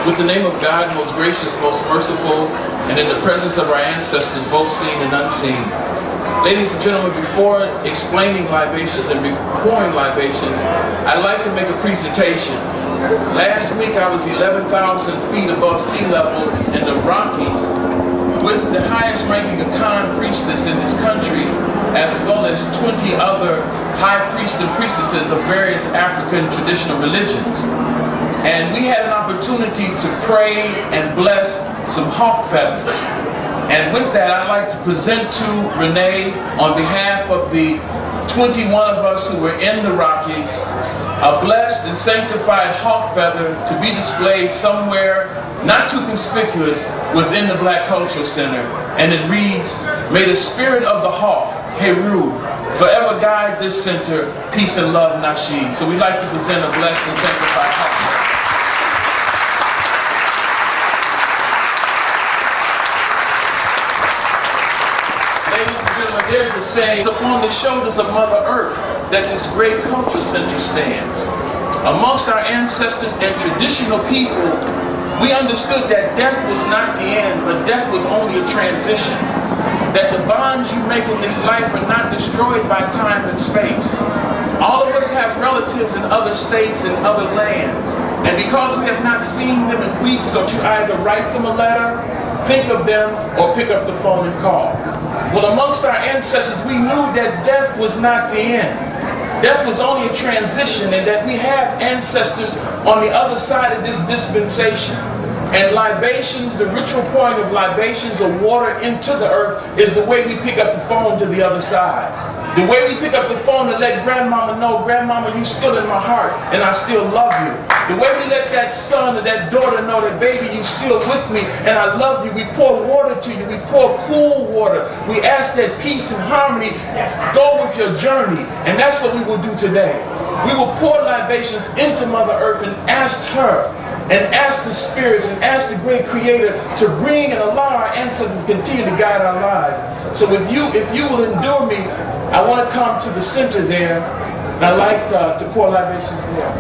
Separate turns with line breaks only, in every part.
With the name of God, most gracious, most merciful, and in the presence of our ancestors, both seen and unseen. Ladies and gentlemen, before explaining libations and pouring libations, I'd like to make a presentation. Last week I was 11,000 feet above sea level in the Rockies with the highest ranking Akan priestess in this country, as well as 20 other high priests and priestesses of various African traditional religions. And we had an opportunity to pray and bless some hawk feathers. And with that, I'd like to present to Renee, on behalf of the 21 of us who were in the Rockies, a blessed and sanctified hawk feather to be displayed somewhere not too conspicuous within the Black Cultural Center. And it reads, "May the spirit of the hawk, Heru, forever guide this center, peace and love, Nasheed." So we'd like to present a blessed and sanctified hawk feather. There's a saying, it's upon the shoulders of Mother Earth that this great culture center stands. Amongst our ancestors and traditional people, we understood that death was not the end, but death was only a transition. That the bonds you make in this life are not destroyed by time and space. All of us have relatives in other states and other lands. And because we have not seen them in weeks, so you either write them a letter, think of them, or pick up the phone and call. Well, amongst our ancestors, we knew that death was not the end. Death was only a transition, and that we have ancestors on the other side of this dispensation. And libations, the ritual pouring of libations of water into the earth, is the way we pick up the phone to the other side. The way we pick up the phone to let grandmama know, grandmama, you still in my heart, and I still love you. The way we let that son or that daughter know that, baby, you still with me, and I love you. We pour water to you. We pour cool water. We ask that peace and harmony go with your journey. And that's what we will do today. We will pour libations into Mother Earth and ask her, and ask the spirits, and ask the great Creator to bring and allow our ancestors to continue to guide our lives. So with you, if you will endure me, I want to come to the center there, and I'd like to pour libations there.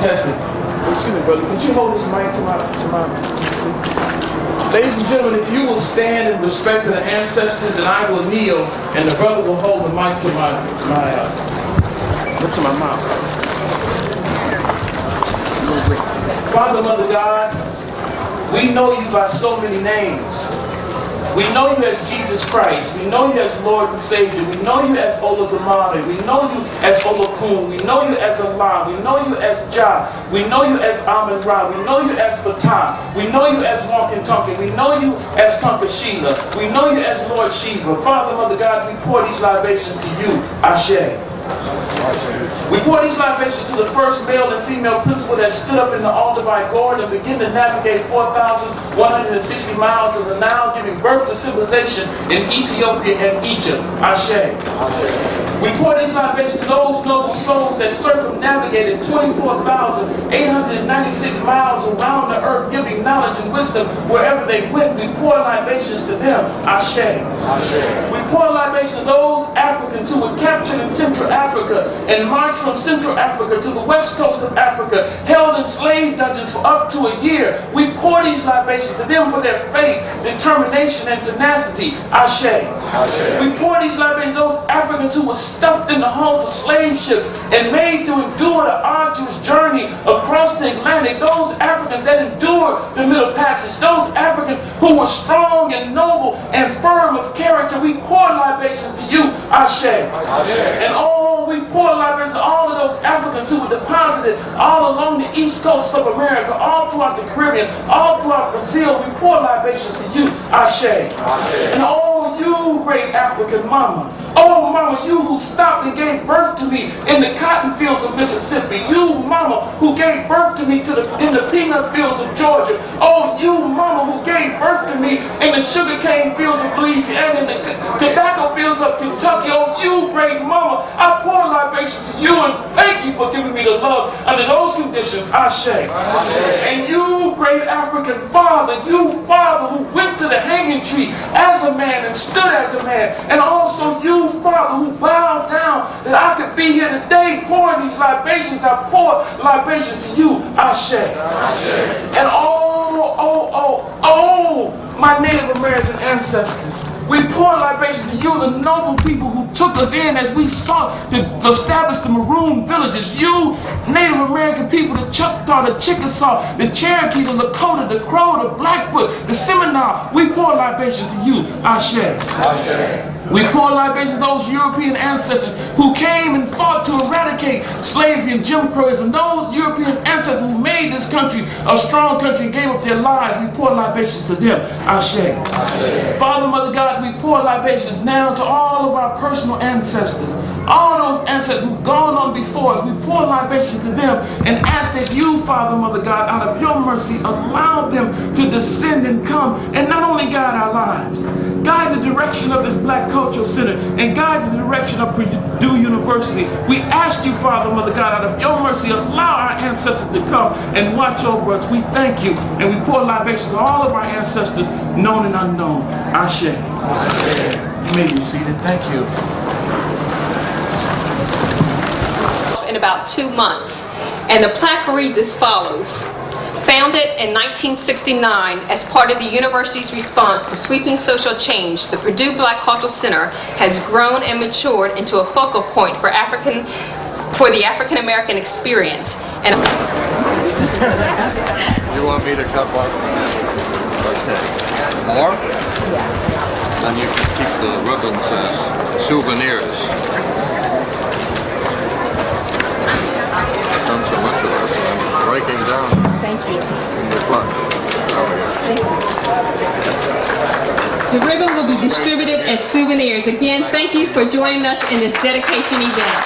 Testing. Excuse me, brother. Could you hold this mic to my... Ladies and gentlemen, if you will stand in respect to the ancestors, and I will kneel, and the brother will hold the mic to my mouth. Father, Mother God, we know you by so many names. We know you as Jesus Christ. We know you as Lord and Savior. We know you as Olodumare. We know you as Olokun. We know you as Allah. We know you as Jah. We know you as Amun Ra. We know you as Ptah. We know you as Wonkin Tonkin. We know you as Kankashila. We know you as Lord Shiva. Father, Mother God, we pour these libations to you, Ashe. We pour these libations to the first male and female principal that stood up in the Aldevite Gorge and began to navigate 4,160 miles of the Nile, giving birth to civilization in Ethiopia and Egypt. Ashe. We pour these libations to those noble souls that circumnavigated 24,896 miles around the earth, giving knowledge and wisdom wherever they went. We pour libations to them. Ashe. We pour libations to those Africans who were captured in Central Africa and marched from Central Africa to the west coast of Africa, held in slave dungeons for up to a year. We pour these libations to them for their faith, determination, and tenacity. Ashe. We pour these libations to those Africans who were stuffed in the hulls of slave ships and made to endure the arduous journey across the Atlantic. Those Africans that endured the Middle Passage. Those Africans who were strong and noble and firm of character. We pour libations to you, Ashe. And we pour libations to all of those Africans who were deposited all along the east coast of America, all throughout the Caribbean, all throughout Brazil. We pour libations to you, Ashe. And you great African mama. Oh, mama, you who stopped and gave birth to me in the cotton fields of Mississippi. You, mama, who gave birth to me in the peanut fields of Georgia. Oh, you, mama, who gave birth to me in the sugarcane fields of Louisiana and the tobacco fields of Kentucky. On you, great mama, I pour libation to you and thank you for giving me the love under those conditions. Ashe. And you, great African father, you father who went to the hanging tree as a man and stood as a man, and also you, father, who bowed down that I could be here today pouring these libations. I pour libations to you. Ashe. And my Native American ancestors, we pour libations to you, the noble people who took us in as we sought to establish the Maroon villages. You, Native American people, the Choctaw, the Chickasaw, the Cherokee, the Lakota, the Crow, the Blackfoot, the Seminole, we pour libations to you. Ashe. We pour libations to those European ancestors who came and fought to eradicate slavery and Jim Crowism. Those European ancestors who made this country a strong country and gave up their lives. We pour libations to them. Ashe. Father, Mother God, we pour libations now to all of our personal ancestors. All those ancestors who've gone on before us, we pour libations to them and ask that you, Father, Mother God, out of your mercy, allow them to descend and come and not only guide our lives, guide the direction of this Black Cultural Center and guide the direction of Purdue University. We ask you, Father, Mother God, out of your mercy, allow our ancestors to come and watch over us. We thank you and we pour libations to all of our ancestors, known and unknown. Ashe. You may be seated. Thank you.
In about 2 months, and the plaque reads as follows. Founded in 1969 as part of the university's response to sweeping social change, the Purdue Black Cultural Center has grown and matured into a focal point for the African American experience. And
you want me to cut one? Okay. More? Yeah. And you can keep the ribbons as souvenirs. I've done so much of this, and I'm breaking down.
thank you.
In your book.
Thank you. The ribbon will be distributed as souvenirs. Again, thank you for joining us in this dedication event.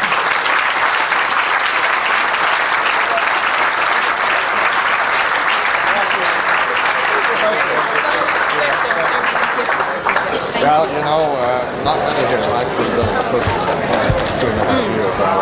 Well, you know, not many here have actually done a cook 2.5 years.